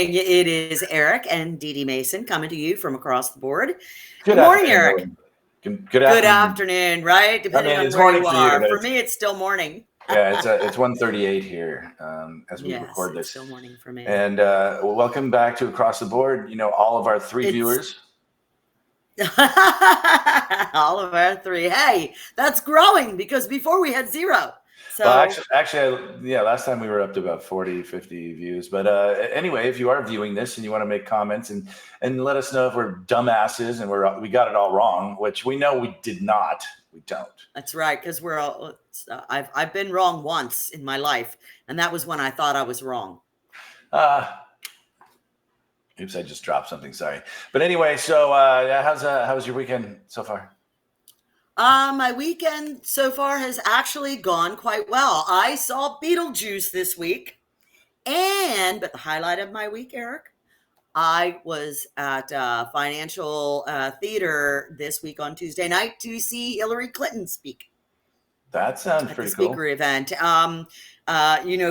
morning. It is Eric and DeeDee Mason coming to you from across the board. Good morning, Eric. Good afternoon, right? Depending on where you are. For me, it's still morning. Yeah, it's 1:38 here as we record this. It's still morning for me. And welcome back to Across the Board. All of our three viewers. All of our three. Hey, that's growing because before we had 0. So well, actually, last time we were up to about 40, 50 views. But anyway, if you are viewing this and you want to make comments and let us know if we're dumbasses and we got it all wrong, which we know we did not. We don't. That's right, because we're all. I've been wrong once in my life, and that was when I thought I was wrong. Oops, I just dropped something. Sorry. But anyway, so how's your weekend so far? My weekend so far has actually gone quite well. I saw Beetlejuice this week, but the highlight of my week, Eric, I was at Financial Theater this week on Tuesday night to see Hillary Clinton speak. That sounds pretty cool. Speaker event.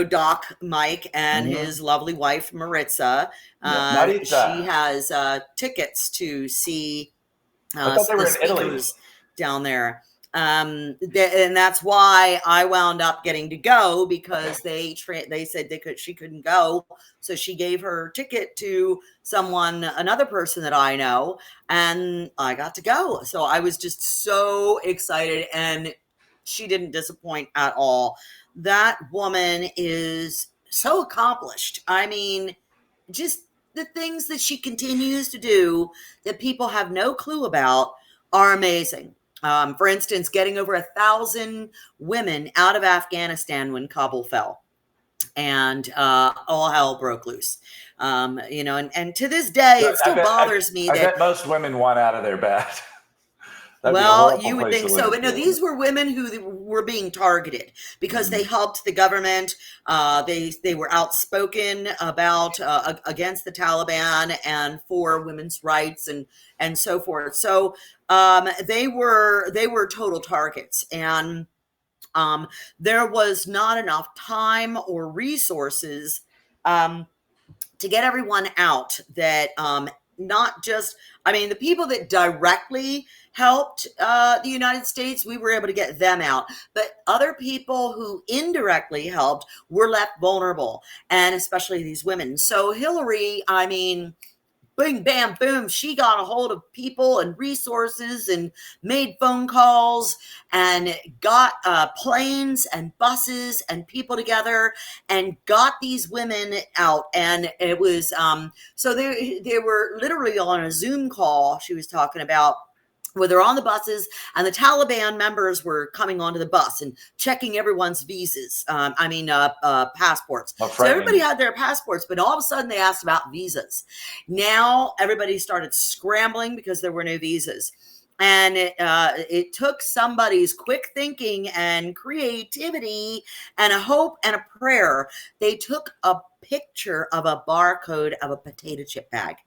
Doc Mike and his lovely wife Maritza. She has tickets to see the speakers down there. And that's why I wound up getting to go, because they said she couldn't go, so she gave her ticket to another person that I know, and I got to go. So I was just so excited, and she didn't disappoint at all. That woman is so accomplished. I mean, just the things that she continues to do that people have no clue about are amazing. For instance, getting over 1,000 women out of Afghanistan when Kabul fell, and all hell broke loose. And to this day, it still bothers me. I bet most women want out of there bad. Well, you would think so, but no, these were women who were being targeted because they helped the government. They were outspoken about against the Taliban and for women's rights and so forth. So they were total targets, and there was not enough time or resources to get everyone out. That not just, the people that directly helped the United States, we were able to get them out. But other people who indirectly helped were left vulnerable, and especially these women. So Hillary, bing, bam, boom, she got a hold of people and resources and made phone calls and got planes and buses and people together and got these women out. And it was, so they were literally on a Zoom call she was talking about, where they're on the buses and the Taliban members were coming onto the bus and checking everyone's visas. Passports. So everybody had their passports, but all of a sudden they asked about visas. Now everybody started scrambling because there were no visas. And it took somebody's quick thinking and creativity and a hope and a prayer. They took a picture of a barcode of a potato chip bag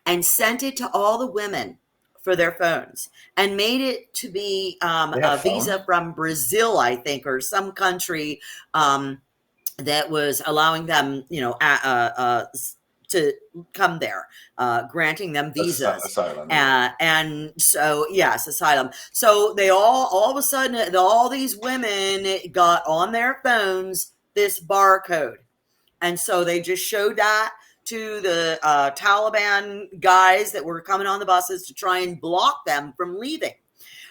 and sent it to all the women for their phones, and made it to be a visa from Brazil, I think, or some country that was allowing them, to come there, granting them visas. Asylum. And so, yes, asylum. So they all of a sudden, all these women got on their phones this barcode. And so they just showed that to the Taliban guys that were coming on the buses to try and block them from leaving.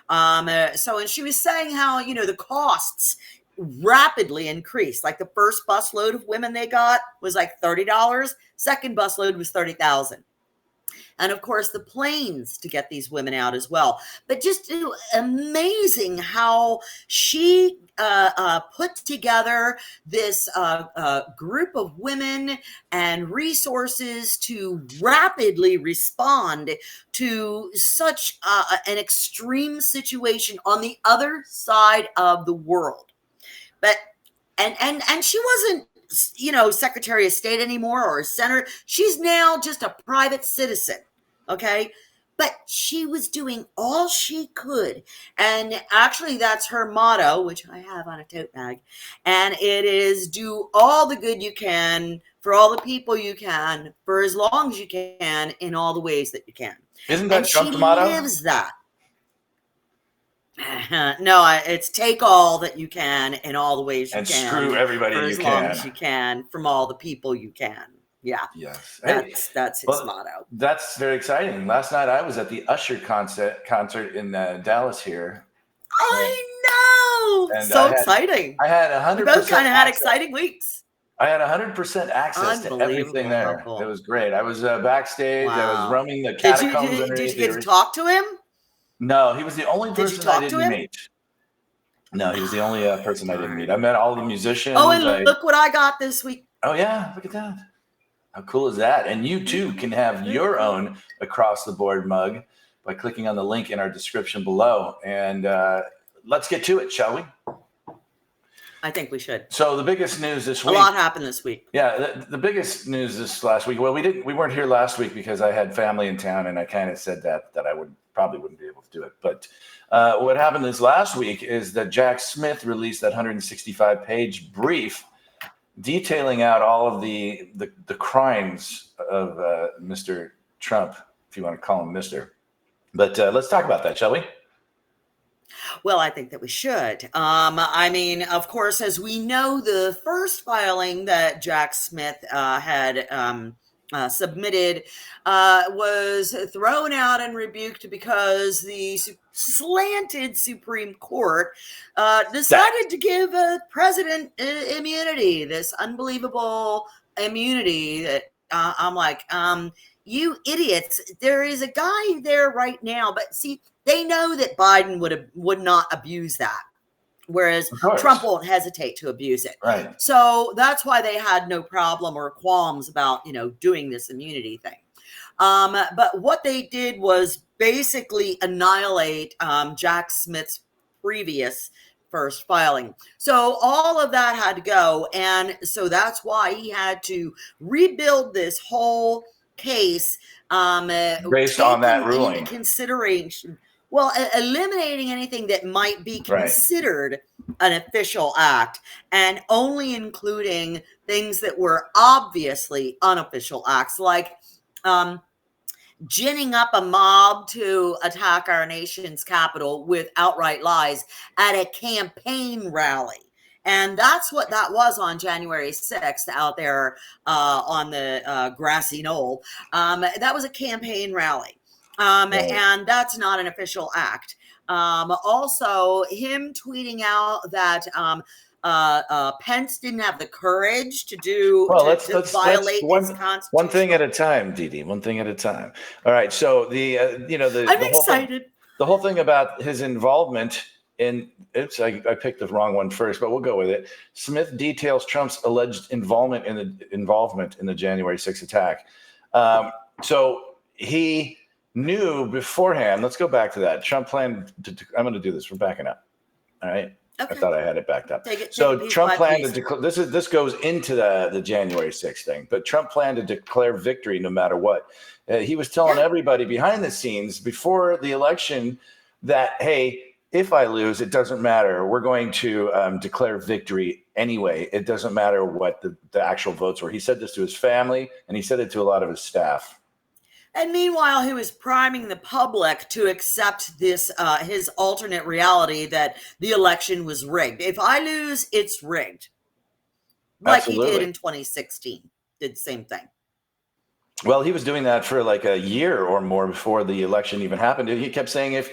And she was saying how, the costs rapidly increased. Like the first busload of women they got was like $30. Second busload was $30,000. And of course, the planes to get these women out as well. But just amazing how she put together this group of women and resources to rapidly respond to such an extreme situation on the other side of the world. But and she wasn't, Secretary of State anymore or senator. She's now just a private citizen. Okay. But she was doing all she could. And actually, that's her motto, which I have on a tote bag. And it is, do all the good you can for all the people you can, for as long as you can, in all the ways that you can. Isn't that Trump's motto? She lives that. No, it's take all that you can in all the ways you and can. Screw everybody for you as can. long as you can from all the people you can. Yeah. Yes. That's his motto. That's very exciting. Last night I was at the Usher concert in Dallas here. I know. And so exciting. I had 100%. We both kind of had exciting weeks. I had 100% access to everything there. It was great. I was backstage. Wow. I was roaming the catacombs. Did you get to talk to him? No, he was the only person I didn't meet. No, he was the only person I didn't meet. I met all the musicians. Oh, and look what I got this week. Oh, yeah. Look at that. How cool is that? And you, too, can have your own across-the-board mug by clicking on the link in our description below. And let's get to it, shall we? I think we should. So the biggest news this week. A lot happened this week. Yeah, the biggest news this last week. Well, we weren't here last week because I had family in town, and I kind of said that I probably wouldn't be able to do it. But what happened this last week is that Jack Smith released that 165-page brief detailing out all of the crimes of Mr. Trump, if you want to call him Mr. But let's talk about that, shall we? Well, I think that we should. I mean, of course, as we know, the first filing that Jack Smith had submitted was thrown out and rebuked because the slanted Supreme Court decided to give a president immunity, this unbelievable immunity that I'm like, you idiots, there is a guy there right now, but see, they know that Biden would not abuse that, whereas Trump won't hesitate to abuse it. Right. So that's why they had no problem or qualms about, doing this immunity thing. But what they did was basically annihilate Jack Smith's previous first filing. So all of that had to go. And so that's why he had to rebuild this whole case based on that ruling. Consideration. Well, eliminating anything that might be considered an official act and only including things that were obviously unofficial acts, like ginning up a mob to attack our nation's capital with outright lies at a campaign rally. And that's what that was on January 6th out there on the grassy knoll. That was a campaign rally. And that's not an official act. Also, him tweeting out that Pence didn't have the courage to violate his constitution. One thing at a time, DeeDee. One thing at a time. All right. So I'm excited. The whole thing about his involvement in I picked the wrong one first, but we'll go with it. Smith details Trump's alleged involvement in the January 6th attack. So he knew beforehand. Let's go back to that. Trump planned to. I'm going to do this. We're backing up. All right. Okay. I thought I had it backed up. Trump planned to declare. This goes into the January 6th thing. But Trump planned to declare victory no matter what. He was telling everybody behind the scenes before the election that, hey, if I lose, it doesn't matter. We're going to declare victory anyway. It doesn't matter what the actual votes were. He said this to his family, and he said it to a lot of his staff. And meanwhile, he was priming the public to accept this, his alternate reality that the election was rigged. If I lose, it's rigged. Like Absolutely. He did in 2016. Did the same thing. Well, he was doing that for like a year or more before the election even happened. He kept saying,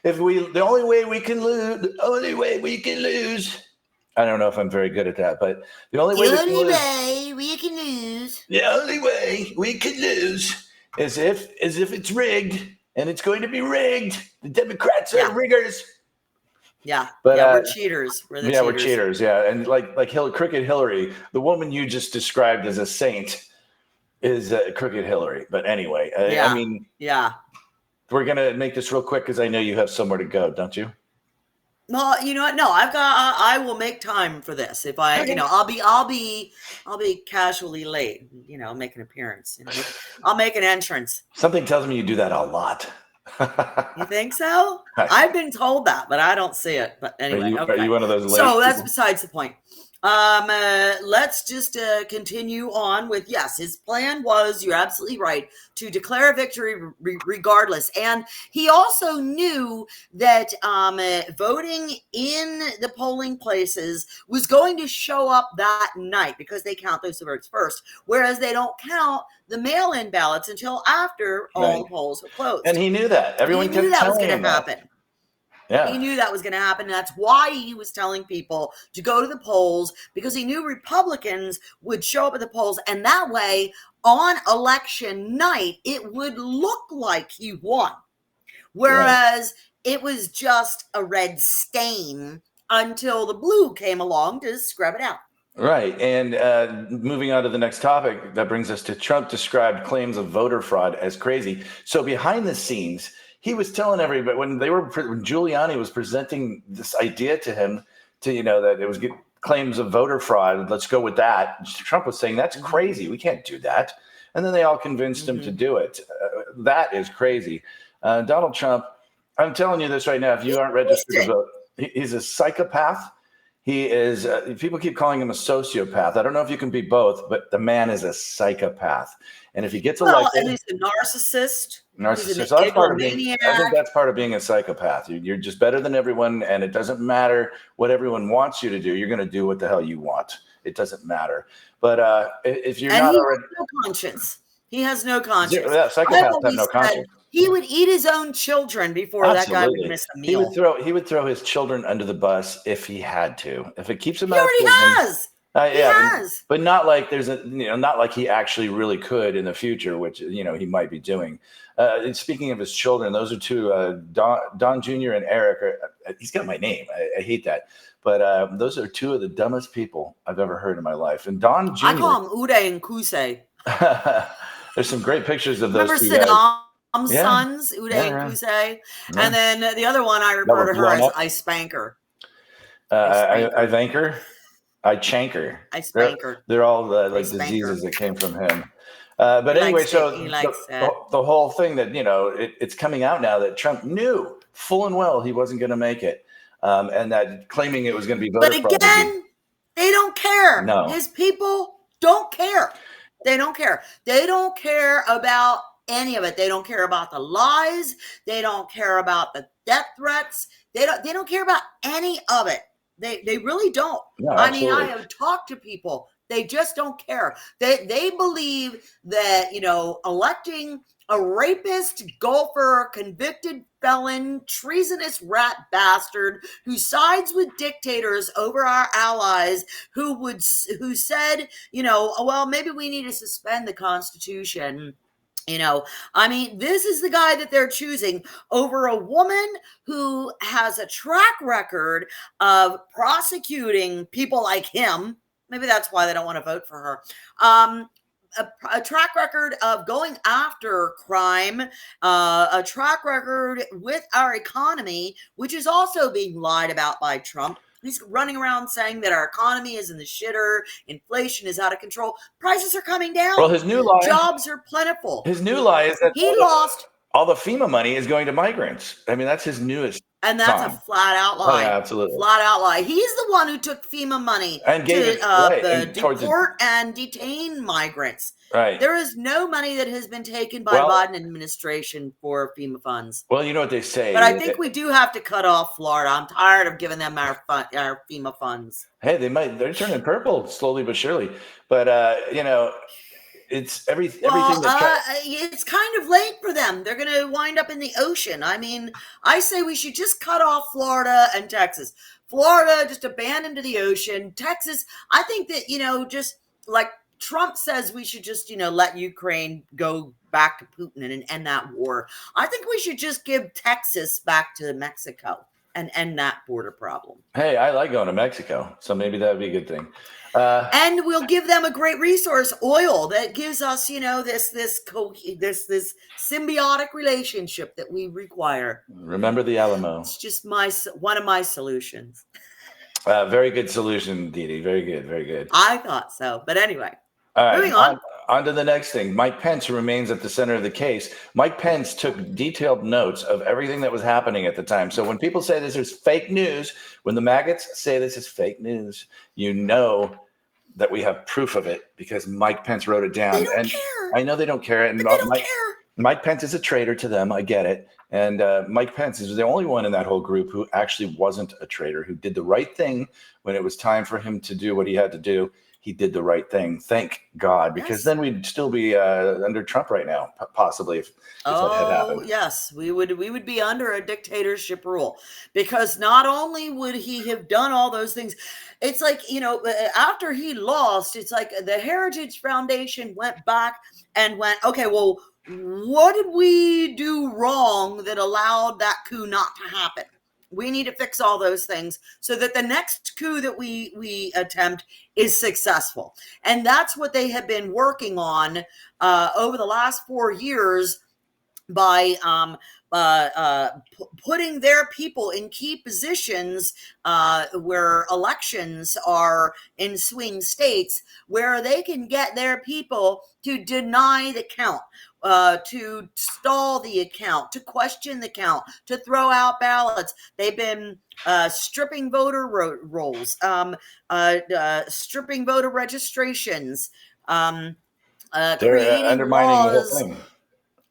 the only way we can lose. I don't know if I'm very good at that, but the only way we can lose is if it's rigged, and it's going to be rigged. The Democrats are riggers. Yeah, but we're cheaters. We're cheaters. Yeah, and like Crooked Hillary, the woman you just described as a saint, is Crooked Hillary. But anyway, I mean, we're gonna make this real quick because I know you have somewhere to go, don't you? Well, you know what? No, I will make time for this. If I, I'll be casually late. Make an appearance. I'll make an entrance. Something tells me you do that a lot. You think so? I've been told that, but I don't see it. But anyway, are you one of those? So that's besides the point. Let's just continue on with, yes, his plan was, you're absolutely right, to declare a victory regardless. And he also knew that voting in the polling places was going to show up that night because they count those votes first, whereas they don't count the mail-in ballots until after all the polls are closed. And he knew that. Everyone knew kept that was telling going him to happen. Yeah. He knew that was going to happen. And that's why he was telling people to go to the polls, because he knew Republicans would show up at the polls. And that way, on election night, it would look like he won. Whereas it was just a red stain until the blue came along to scrub it out. Right. And moving on to the next topic, that brings us to Trump described claims of voter fraud as crazy. So behind the scenes, he was telling everybody when Giuliani was presenting this idea to him to, that it was claims of voter fraud. Let's go with that. Trump was saying, that's crazy. We can't do that. And then they all convinced him to do it. That is crazy. Donald Trump, I'm telling you this right now, if you aren't registered to vote, he's a psychopath. He is, people keep calling him a sociopath. I don't know if you can be both, but the man is a psychopath. And if he gets elected, and he's a narcissist. He's an egomaniac. I think that's part of being a psychopath. You're just better than everyone, and it doesn't matter what everyone wants you to do. You're going to do what the hell you want. It doesn't matter. But if you're not already, no conscience. He has no conscience. Yeah, psychopaths have no conscience. He would eat his own children before that guy would miss a meal. He would throw his children under the bus if he had to. If it keeps him out of prison. He already has. He has. But not like not like he actually really could in the future, which he might be doing. And speaking of his children, those are two, Don Jr. and Eric. He's got my name. I hate that, but those are two of the dumbest people I've ever heard in my life. And Don Jr. I call him Uday and Kusei. There's some great pictures of those two guys. Remember sons, Uday and Kusei, and then the other one I refer to her as I Spanker. I Vanker. I Chanker. I Spanker. They're all like diseases that came from him. But anyway, so the whole thing that, it's coming out now that Trump knew full and well he wasn't going to make it. And that claiming it was going to be voter fraud. But again, they don't care. No. His people don't care. They don't care. They don't care about any of it. They don't care about the lies. They don't care about the death threats. They don't care about any of it. They really don't. No, I mean, I have talked to people. They just don't care. They believe that, electing a rapist, golfer, convicted felon, treasonous rat bastard who sides with dictators over our allies, who said, well, maybe we need to suspend the Constitution. I mean, this is the guy that they're choosing over a woman who has a track record of prosecuting people like him. Maybe that's why they don't want to vote for her. A track record of going after crime, a track record with our economy, which is also being lied about by Trump. He's running around saying that our economy is in the shitter, inflation is out of control, prices are coming down. Well, his new lie, jobs are plentiful. His new lie is that he lost all the FEMA money is going to migrants. I mean, that's his newest. And that's a flat out lie. Oh, yeah, absolutely. Flat out lie. He's the one who took FEMA money and gave to deport and detain migrants. Right. There is no money that has been taken by Biden administration for FEMA funds. Well, you know what they say. But I think we do have to cut off Florida. I'm tired of giving them our FEMA funds. Hey, they're turning purple slowly but surely. But, it's everything. It's kind of late for them. They're going to wind up in the ocean. I mean, I say we should just cut off Florida and Texas. Florida, just abandoned to the ocean. Texas, I think that, just like Trump says, we should just, let Ukraine go back to Putin and end that war. I think we should just give Texas back to Mexico and end that border problem. Hey, I like going to Mexico, so maybe that would be a good thing. And we'll give them a great resource, oil, that gives us, this symbiotic relationship that we require. Remember the Alamo. It's just one of my solutions. Very good solution, DeeDee. Very good. Very good. I thought so. But anyway, all right, moving on. On to the next thing. Mike Pence remains at the center of the case. Mike Pence took detailed notes of everything that was happening at the time. So when people say this is fake news, when the maggots say this is fake news, you know that we have proof of it because Mike Pence wrote it down. They don't And care. I know they don't care. And But they don't care. Mike Pence is a traitor to them. I get it. And Mike Pence is the only one in that whole group who actually wasn't a traitor, who did the right thing when it was time for him to do what he had to do. He did the right thing. Thank God, because then we'd still be under Trump right now, possibly if that had happened. Yes, we would be under a dictatorship rule, because not only would he have done all those things, it's like, after he lost, it's like the Heritage Foundation went back and went, okay, well, what did we do wrong that allowed that coup not to happen? We need to fix all those things so that the next coup that we attempt is successful. And that's what they have been working on over the last 4 years by putting their people in key positions where elections are in swing states, where they can get their people to deny the count, to stall the account, to question the count, to throw out ballots. They've been stripping voter rolls, stripping voter registrations, They're undermining the whole thing.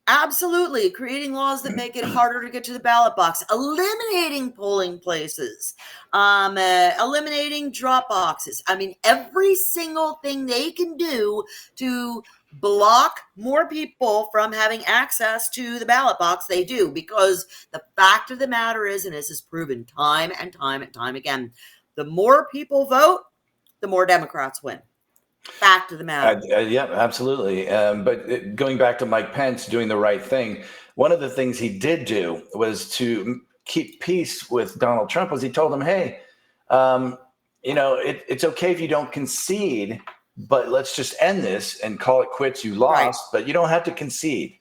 Absolutely. Creating laws that make it harder to get to the ballot box, eliminating polling places, eliminating drop boxes. I mean, every single thing they can do to block more people from having access to the ballot box, they do, because the fact of the matter is, and this is proven time and time and time again, the more people vote, the more Democrats win. Fact of the matter. Yeah, absolutely. But going back to Mike Pence doing the right thing, one of the things he did do was to keep peace with Donald Trump. Was he told him, hey, it's okay if you don't concede, but let's just end this and call it quits. You lost, but you don't have to concede.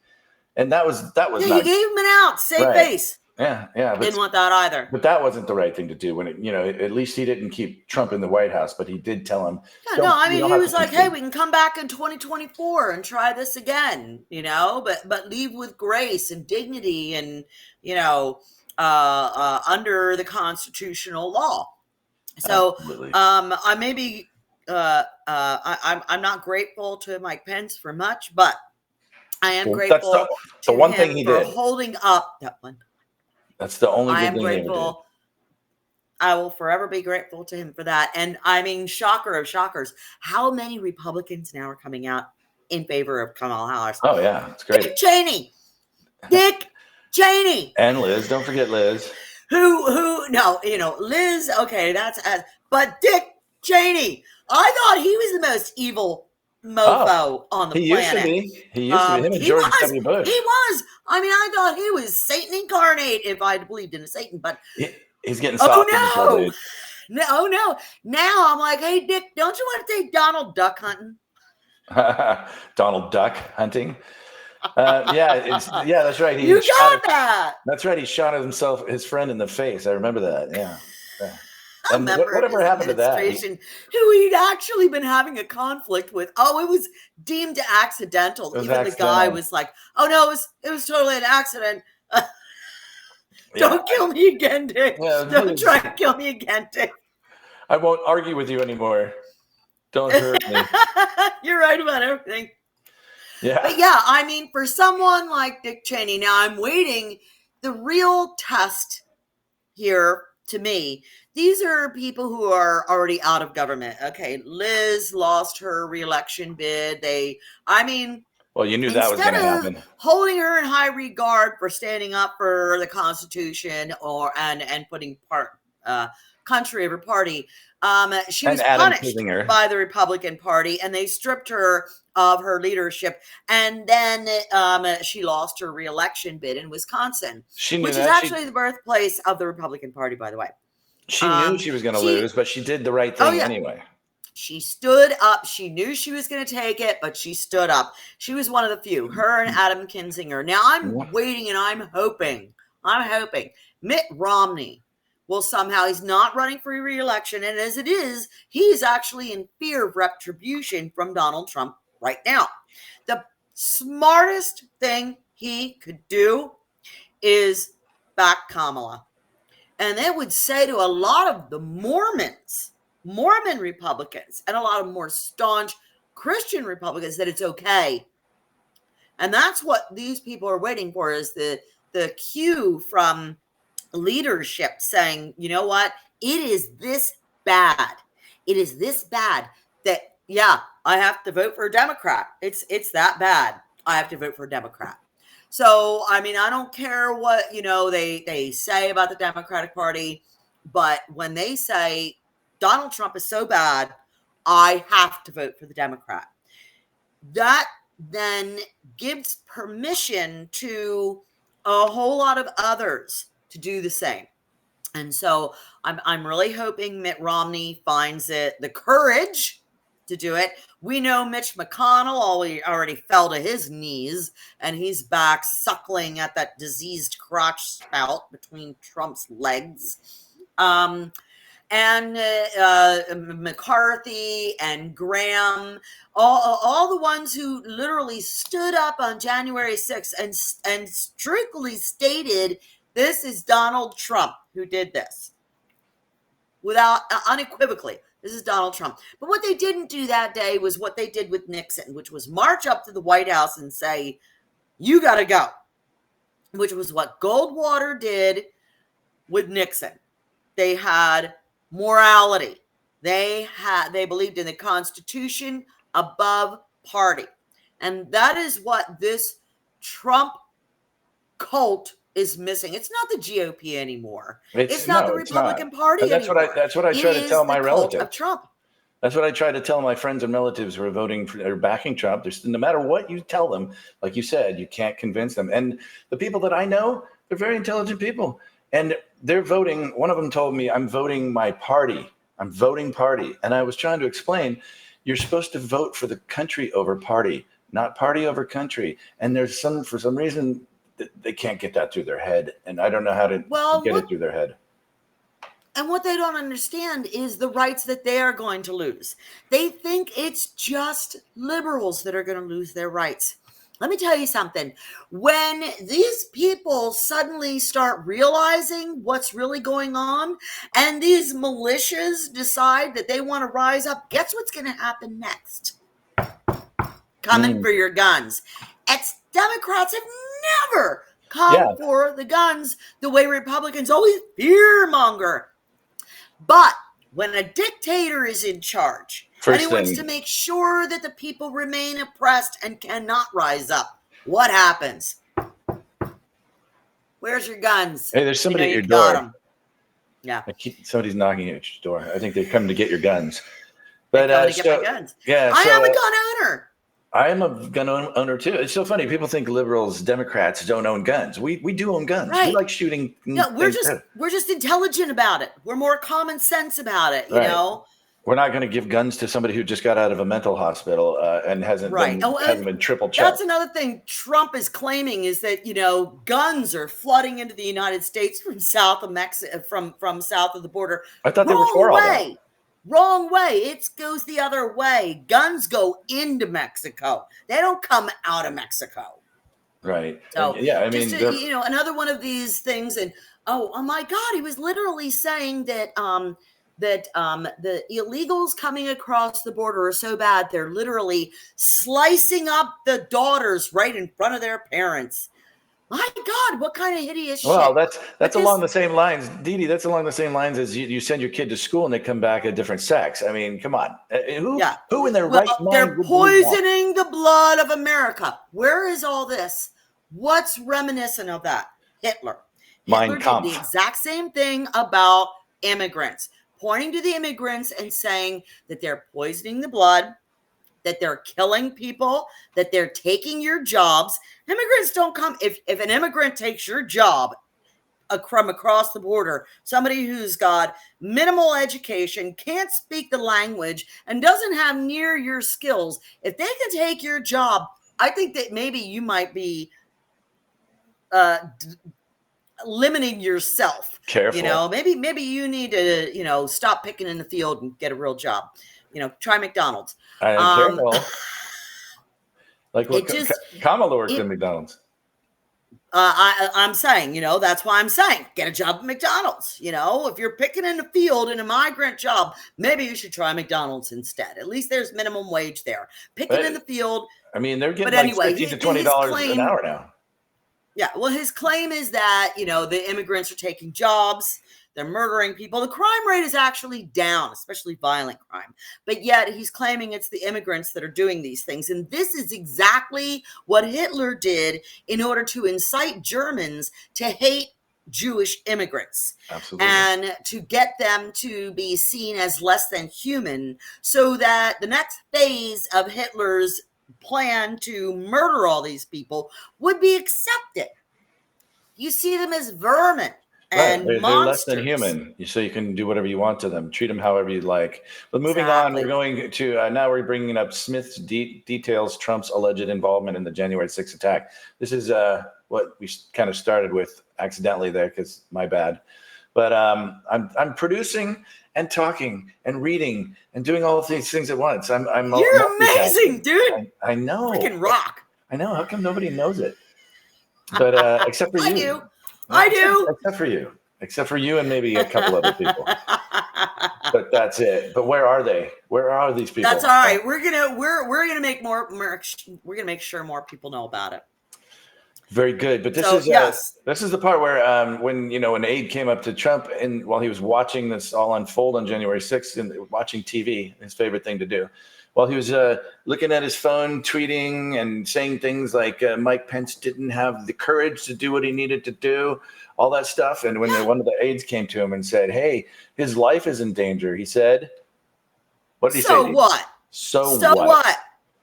And that was nice. You gave him an out, save face. Yeah. Didn't want that either. But that wasn't the right thing to do. When at least he didn't keep Trump in the White House, but he did tell him. Yeah, he was like, "Hey, we can come back in 2024 and try this again," but leave with grace and dignity, and under the constitutional law. So, I may be, I'm not grateful to Mike Pence for much, but I am grateful That's the one thing he did, holding up that one. That's the only good I am thing grateful. I will forever be grateful to him for that. And I mean, shocker of shockers, how many Republicans now are coming out in favor of Kamala Harris? Oh, yeah. It's great. Dick Cheney. And Liz. Don't forget Liz. Liz, okay, but Dick Cheney. I thought he was the most evil mofo on the planet. He used to be. Him and George W. Bush. He was. I mean, I thought he was Satan incarnate, if I believed in a Satan, but he's getting soft. No. Now I'm like, hey, Dick, don't you want to take Donald Duck hunting? Donald Duck hunting? That's right. You got that. That's right. He shot his friend in the face. I remember that. Yeah. And whatever happened to that? Who he'd actually been having a conflict with. Oh, it was deemed accidental. Even the guy was like, "Oh no, it was totally an accident." Don't kill me again, Dick. Yeah, don't try to kill me again, Dick. I won't argue with you anymore. Don't hurt me. You're right about everything. Yeah. But yeah, I mean, for someone like Dick Cheney, now I'm waiting. The real test here, to me, these are people who are already out of government. Okay, Liz lost her re-election bid. Well, you knew that was going to happen. Holding her in high regard for standing up for the Constitution and putting country over party. She was punished by the Republican Party, and they stripped her of her leadership. And then she lost her re-election bid in Wisconsin, which is actually the birthplace of the Republican Party, by the way. She knew she was going to lose, but she did the right thing anyway. She stood up. She knew she was going to take it, but she stood up. She was one of the few, her and Adam Kinzinger. Now I'm waiting and I'm hoping Mitt Romney will somehow, he's not running for re-election. And as it is, he's actually in fear of retribution from Donald Trump right now. The smartest thing he could do is back Kamala. And it would say to a lot of the Mormon Republicans, and a lot of more staunch Christian Republicans that it's okay. And that's what these people are waiting for, is the cue from leadership saying, you know what? It is this bad. It is this bad that, yeah, I have to vote for a Democrat. It's that bad. I have to vote for a Democrat. So, I mean, I don't care what, they say about the Democratic Party, but when they say Donald Trump is so bad, I have to vote for the Democrat, that then gives permission to a whole lot of others to do the same. And so I'm really hoping Mitt Romney finds the courage to do it. We know Mitch McConnell already fell to his knees, and he's back suckling at that diseased crotch spout between Trump's legs. And McCarthy and Graham, all the ones who literally stood up on January 6th and strictly stated, this is Donald Trump who did this, without unequivocally. This is Donald Trump. But what they didn't do that day was what they did with Nixon, which was march up to the White House and say, you got to go, which was what Goldwater did with Nixon. They had morality. They believed in the Constitution above party. And that is what this Trump cult is missing. It's not the GOP anymore. It's not the Republican Party anymore. That's what I try to tell my relatives. Of Trump. That's what I try to tell my friends and relatives who are voting for or backing Trump. No matter what you tell them, like you said, you can't convince them. And the people that I know, they're very intelligent people. And they're voting. One of them told me, I'm voting my party. I'm voting party. And I was trying to explain, you're supposed to vote for the country over party, not party over country. And for some reason, they can't get that through their head. And I don't know how to get it through their head. And what they don't understand is the rights that they are going to lose. They think it's just liberals that are going to lose their rights. Let me tell you something. When these people suddenly start realizing what's really going on, and these militias decide that they want to rise up, guess what's going to happen next? Coming for your guns. Democrats have never come for the guns the way Republicans always fearmonger. But when a dictator is in charge, and he wants to make sure that the people remain oppressed and cannot rise up, what happens? Where's your guns? Hey, there's somebody at your door. Yeah. Somebody's knocking at your door. I think they're coming to get your guns. But to get my guns. Yeah, I am a gun owner. I am a gun owner too. It's so funny. People think liberals, Democrats don't own guns. We do own guns. Right. We like shooting. No, we're just intelligent about it. We're more common sense about it. You know. We're not going to give guns to somebody who just got out of a mental hospital and hasn't been triple checked. That's another thing Trump is claiming, is that guns are flooding into the United States from south of Mexico, from south of the border. I thought they were for all that. Wrong way. It goes the other way. Guns go into Mexico. They don't come out of Mexico. Right. So yeah, I mean, another one of these things. And oh my God, he was literally saying that the illegals coming across the border are so bad they're literally slicing up the daughters right in front of their parents. My God, what kind of hideous shit? Well, that's along the same lines, DeeDee. That's along the same lines as you send your kid to school and they come back a different sex. I mean, come on. Who in their right mind? They're poisoning the blood of America. Where is all this? What's reminiscent of that? Hitler. Hitler did the exact same thing about immigrants, pointing to the immigrants and saying that they're poisoning the blood, that they're killing people, that they're taking your jobs. Immigrants don't come. If an immigrant takes your job from across the border, somebody who's got minimal education, can't speak the language, and doesn't have near your skills, if they can take your job, I think that maybe you might be limiting yourself. Careful. Maybe you need to, stop picking in the field and get a real job. Try McDonald's. Careful. Like what Kamala worked in McDonald's. I'm saying, that's why I'm saying get a job at McDonald's. If you're picking in the field in a migrant job, maybe you should try McDonald's instead. At least there's minimum wage there. Picking in the field. I mean, they're getting like $15 to $20 an hour now. Yeah. Well, his claim is that, the immigrants are taking jobs. They're murdering people. The crime rate is actually down, especially violent crime. But yet he's claiming it's the immigrants that are doing these things. And this is exactly what Hitler did in order to incite Germans to hate Jewish immigrants. Absolutely. And to get them to be seen as less than human, so that the next phase of Hitler's plan to murder all these people would be accepted. You see them as vermin. And they're less than human, so you can do whatever you want to them, treat them however you like. But moving on, we're going to now we're bringing up Smith's details Trump's alleged involvement in the January 6th attack. This is what we kind of started with accidentally there, because my bad. But I'm producing and talking and reading and doing all of these things at once. You're amazing, dude. I know. Freaking rock. I know. How come nobody knows it? But except for you. I do. I do. Except for you and maybe a couple other people. But that's it. But where are they? Where are these people? That's all right. We're gonna make more merch. We're gonna make sure more people know about it. Very good. But this is the part where when an aide came up to Trump and while he was watching this all unfold on January 6th and watching TV, his favorite thing to do. While he was looking at his phone, tweeting and saying things like Mike Pence didn't have the courage to do what he needed to do, all that stuff. And when one of the aides came to him and said, hey, his life is in danger, he said, what did he say? So what?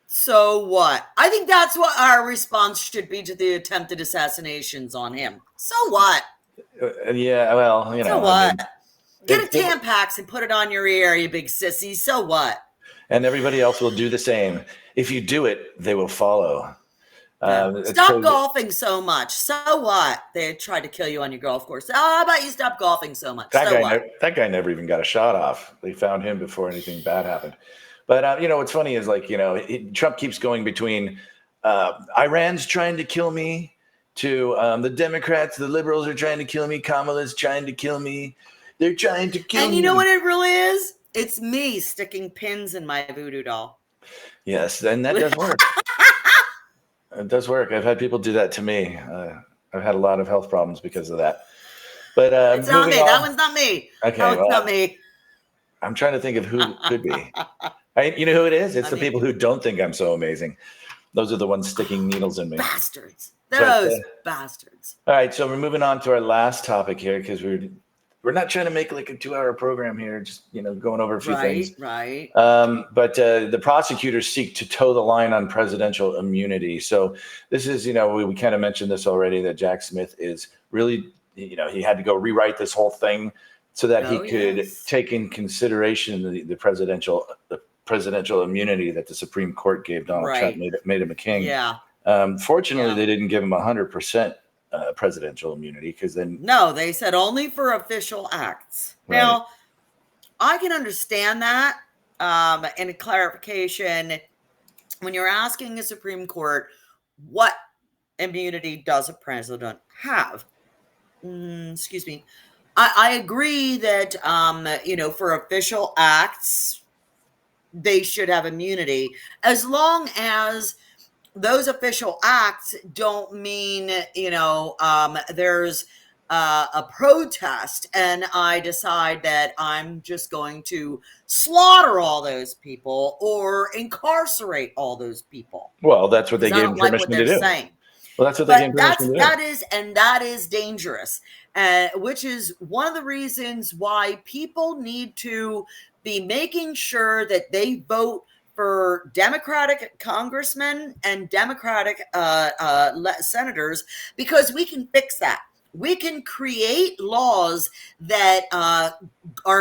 So what? I think that's what our response should be to the attempted assassinations on him. So what? Yeah, well, So what? Get a Tampax and put it on your ear, you big sissy. So what? And everybody else will do the same. If you do it, they will follow. Stop golfing so much. So what? They tried to kill you on your golf course. How about you stop golfing so much? That guy never even got a shot off. They found him before anything bad happened. But what's funny is Trump keeps going between Iran's trying to kill me to the Democrats, the liberals are trying to kill me. Kamala's trying to kill me. They're trying to kill me. And you know what it really is? It's me sticking pins in my voodoo doll. Yes, and that does work. It does work. I've had people do that to me. I've had a lot of health problems because of that. But it's not me. That one's not me. Okay, that one's not me. I'm trying to think of who could be. You know who it is? It's the people who don't think I'm so amazing. Those are the ones sticking needles in me. Bastards. Those bastards. All right, so we're moving on to our last topic here because we're not trying to make like a 2-hour program here, just going over a few things. Right. But the prosecutors seek to toe the line on presidential immunity. So this is, we kind of mentioned this already, that Jack Smith is really, he had to go rewrite this whole thing so that he could take in consideration the presidential immunity that the Supreme Court gave Donald Trump, made him a king. Yeah. Fortunately, they didn't give him 100%. Presidential immunity, because then they said only for official acts. Right. Now, I can understand that. And a clarification, when you're asking the Supreme Court, what immunity does a president have? Excuse me. I agree that for official acts, they should have immunity, as long as those official acts don't mean, there's a protest and I decide that I'm just going to slaughter all those people or incarcerate all those people. Well, that's what they gave permission to do. Saying. Well, that's what they gave permission to do. That is dangerous, which is one of the reasons why people need to be making sure that they vote for Democratic congressmen and Democratic senators, because we can fix that. We can create laws that are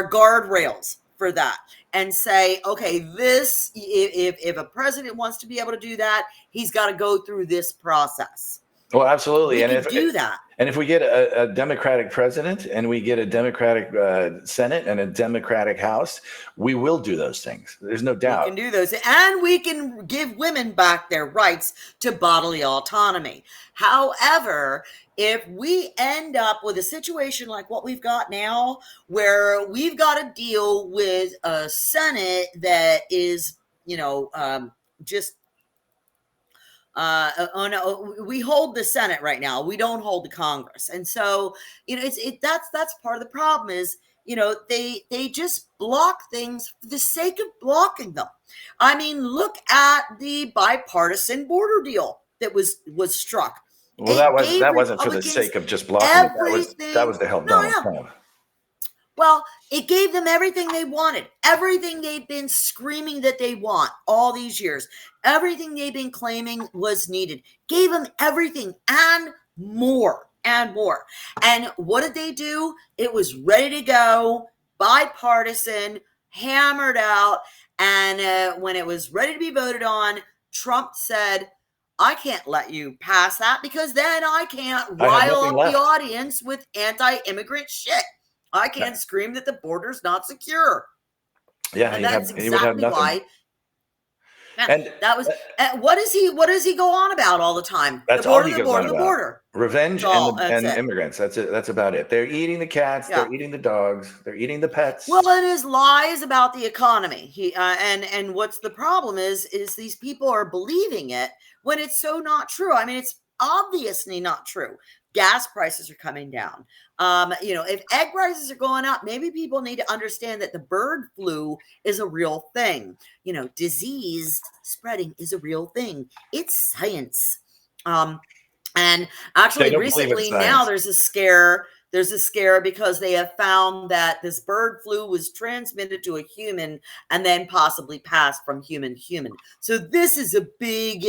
guardrails for that and say, okay, if a president wants to be able to do that, he's got to go through this process. Well, absolutely. We can do that. And if we get a Democratic president and we get a Democratic Senate and a Democratic House, we will do those things. There's no doubt. We can do those. And we can give women back their rights to bodily autonomy. However, if we end up with a situation like what we've got now, where we've got to deal with a Senate that is, just we hold the Senate right now. We don't hold the Congress. And so, that's part of the problem is, they just block things for the sake of blocking them. I mean, look at the bipartisan border deal that was struck. Well, that wasn't for the sake of just blocking it. That was to help Donald Trump. Well, it gave them everything they wanted, everything they've been screaming that they want all these years, everything they've been claiming was needed, gave them everything and more and more. And what did they do? It was ready to go, bipartisan, hammered out. And when it was ready to be voted on, Trump said, I can't let you pass that because then I can't rile up the audience with anti-immigrant shit. I can't scream that the border's not secure. Yeah, and that's exactly why. And that was what does he go on about all the time? That's the border, all he goes on about. Border. Revenge and immigrants. That's it. That's about it. They're eating the cats. Yeah. They're eating the dogs. They're eating the pets. Well, and his lies about the economy. And what's the problem is these people are believing it when it's so not true. I mean, it's obviously not true. Gas prices are coming down. If egg prices are going up, maybe people need to understand that the bird flu is a real thing. Disease spreading is a real thing. It's science. And actually recently now there's a scare because they have found that this bird flu was transmitted to a human and then possibly passed from human to human. So this is a big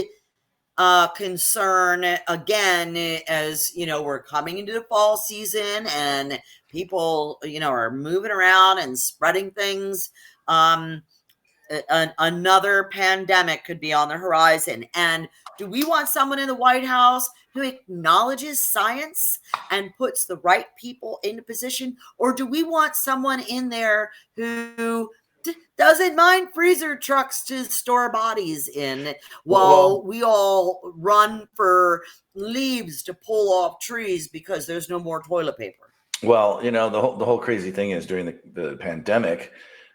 concern again, as we're coming into the fall season and people are moving around and spreading things. Another pandemic could be on the horizon. And do we want someone in the White House who acknowledges science and puts the right people into position, or do we want someone in there who doesn't mind freezer trucks to store bodies in while we all run for leaves to pull off trees because there's no more toilet paper? Well, the whole crazy thing is during the pandemic,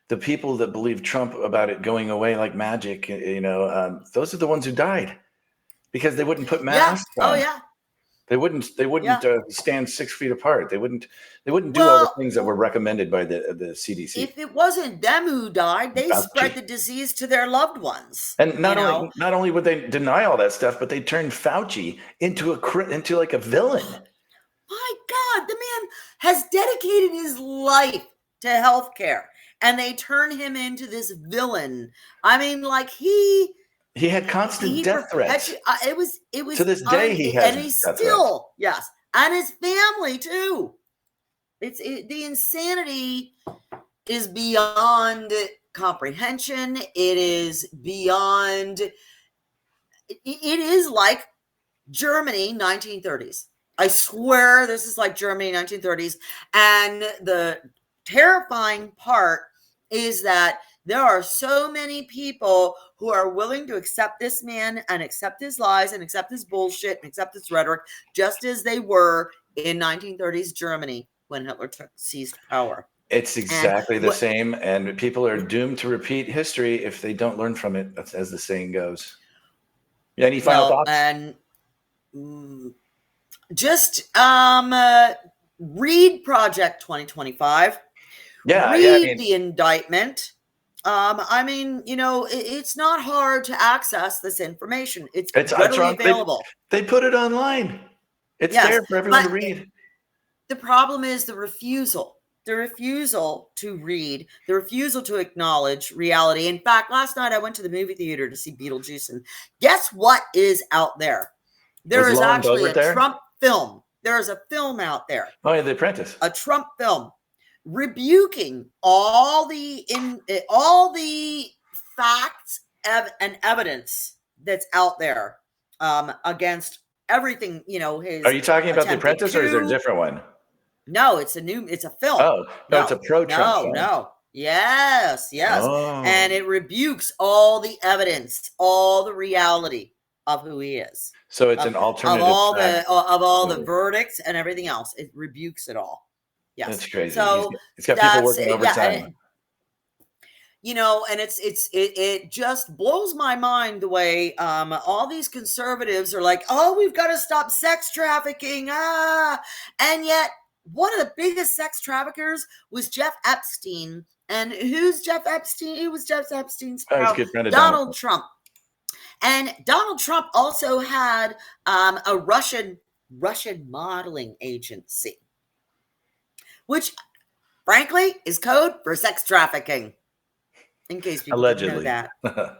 the people that believe Trump about it going away like magic, those are the ones who died because they wouldn't put masks on. Oh yeah. They wouldn't stand 6 feet apart. They wouldn't do all the things that were recommended by the CDC. If it wasn't them who died, they spread the disease to their loved ones. And not only would they deny all that stuff, but they turned Fauci into like a villain. My God, the man has dedicated his life to healthcare, and they turn him into this villain. I mean, like he had constant death threats. It was to this day he has, and he's still yes, and his family too. The insanity is beyond comprehension. It is beyond. It is like Germany 1930s. I swear this is like Germany 1930s, and the terrifying part is that there are so many people who are willing to accept this man and accept his lies and accept his bullshit and accept his rhetoric, just as they were in 1930s Germany when Hitler seized power. It's exactly the same, and people are doomed to repeat history if they don't learn from it, as the saying goes. Any final thoughts? And just read Project 2025. Read the indictment. It's not hard to access this information. It's readily available. They put it online. It's there for everyone to read. The problem is the refusal to read, the refusal to acknowledge reality. In fact, last night I went to the movie theater to see Beetlejuice, and guess what is out there? There is actually a Trump film. There is a film out there. Oh, yeah, The Apprentice. A Trump film rebuking all the facts and evidence that's out there against everything, his Are you talking about The attempted Apprentice, or is there a coup. different one? No, it's a film. Oh, no, it's a pro-Trump film. No. Yes. Oh. And it rebukes all the evidence, all the reality of who he is. So it's an alternative of all the verdicts and everything else. It rebukes it all. Yes. That's crazy. So he's got people working overtime. And it just blows my mind the way all these conservatives are like, oh, we've got to stop sex trafficking. And yet one of the biggest sex traffickers was Jeff Epstein. And who's Jeff Epstein? He was Jeff Epstein's pal, Donald Trump. And Donald Trump also had a Russian modeling agency, which frankly is code for sex trafficking. In case people allegedly didn't know that.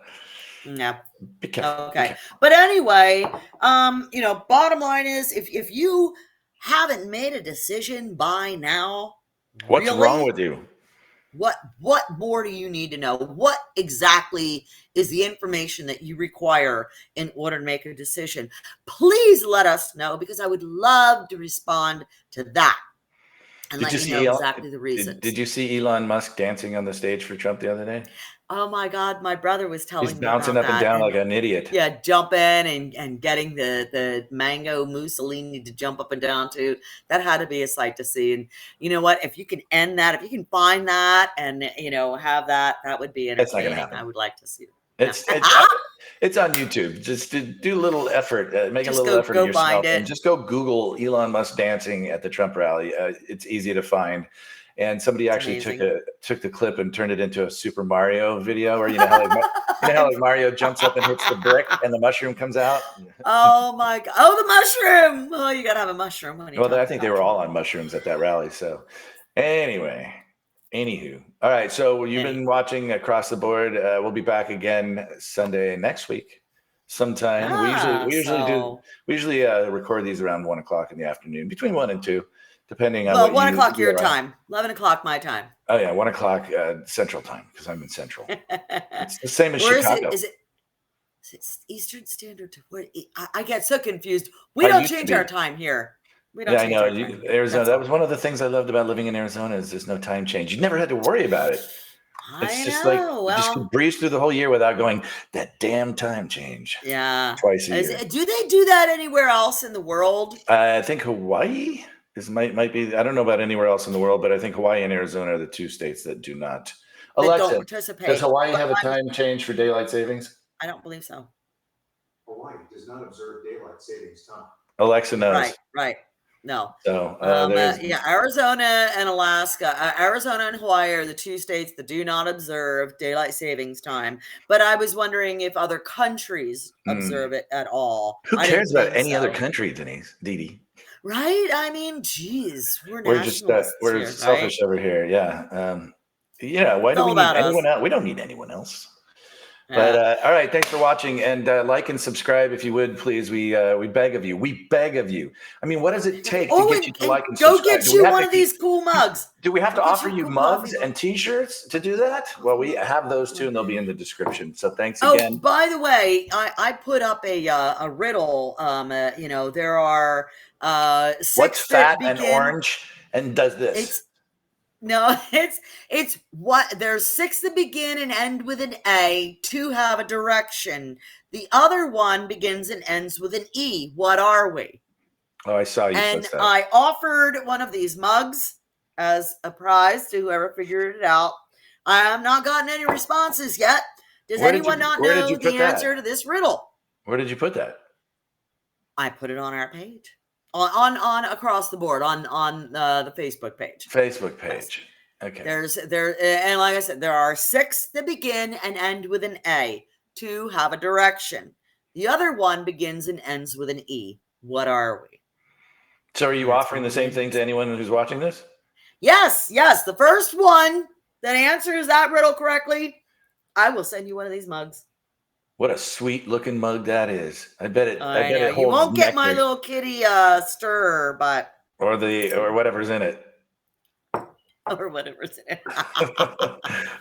No. Okay. But anyway, bottom line is if you haven't made a decision by now, what's wrong with you? What more do you need to know? What exactly is the information that you require in order to make a decision? Please let us know, because I would love to respond to that and let you know exactly the reasons. Did you see Elon Musk dancing on the stage for Trump the other day? Oh my God, my brother was telling me about bouncing up and down like an idiot. Yeah, jumping and getting the mango Mussolini to jump up and down to. That had to be a sight to see. And you know what? If you can end that, if you can find that and have that would be entertaining. That's not gonna happen. I would like to see it. It's on YouTube. Just do a little effort, make just a little effort go yourself, find it. and just go Google Elon Musk dancing at the Trump rally. It's easy to find. And somebody actually took the clip and turned it into a Super Mario video, where how like Mario jumps up and hits the brick and the mushroom comes out. Oh my God! Oh, the mushroom! Oh, you gotta have a mushroom. Well, I think they were all on mushrooms at that rally. So, anyway, anywho, all right. So you've been watching Across the Board. We'll be back again Sunday next week, sometime. We usually record these around 1:00 in the afternoon, between 1 and 2. Depending on 1 o'clock your time, 11 o'clock my time. Oh yeah, 1 o'clock Central Time, because I'm in Central. It's the same as Chicago. Is it Eastern Standard? I get so confused. We don't change our time here. We don't. Yeah, I know. Arizona. That was one of the things I loved about living in Arizona, is there's no time change. You never had to worry about it. It's just like you just could breeze through the whole year without going that damn time change. Yeah, twice a year. Do they do that anywhere else in the world? I think Hawaii. This might be. I don't know about anywhere else in the world, but I think Hawaii and Arizona are the two states that do not. Alexa, don't participate. Does Hawaii have a time change for daylight savings? I don't believe so. Hawaii does not observe daylight savings time. Alexa knows. Right. No. So Arizona and Alaska, Arizona and Hawaii are the two states that do not observe daylight savings time. But I was wondering if other countries observe it at all. Who cares about any other country, DeeDee? Right? I mean, geez, we're selfish over here. Yeah. Why do we need anyone else? We don't need anyone else. But all right, thanks for watching, and like and subscribe if you would, please. We beg of you. We beg of you. I mean, what does it take to get you to like and subscribe? Go get you one of these cool mugs. Do we have to offer you mugs and T-shirts to do that? Well, we have those too, and they'll be in the description. So thanks again. Oh, by the way, I put up a riddle. There are 6 what's fat and orange and does this? It's what there's 6 that begin and end with an A, 2 have a direction. The other one begins and ends with an E. What are we? Oh, I saw you. And I offered one of these mugs as a prize to whoever figured it out. I have not gotten any responses yet. Does anyone not know the answer to this riddle? Where did you put that? I put it on our page. On Across the Board on the Facebook page. Okay. And like I said, there are 6 that begin and end with an A. 2 have a direction. The other one begins and ends with an E. What are we? So are you offering the same thing to anyone who's watching this? Yes. The first one that answers that riddle correctly, I will send you one of these mugs. What a sweet looking mug that is. I bet it holds. You won't get my little kitty stir, but or whatever's in it. or whatever's in it.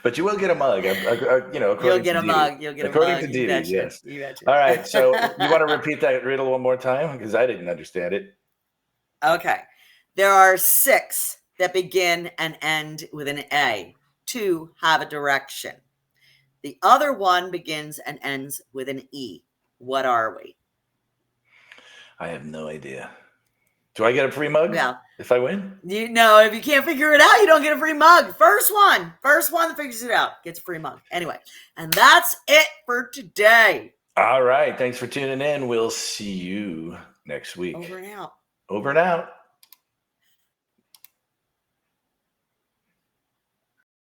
But you will get a mug, You'll get a mug. You'll get a mug. According to You DeeDee, betcha. yes. You betcha. All right, so you want to repeat that riddle one more time? Because I didn't understand it. Okay. There are 6 that begin and end with an A. 2 have a direction. The other one begins and ends with an E. What are we? I have no idea. Do I get a free mug? Yeah. If I win? If you can't figure it out, you don't get a free mug. First one that figures it out gets a free mug. Anyway, and that's it for today. All right. Thanks for tuning in. We'll see you next week. Over and out. Over and out.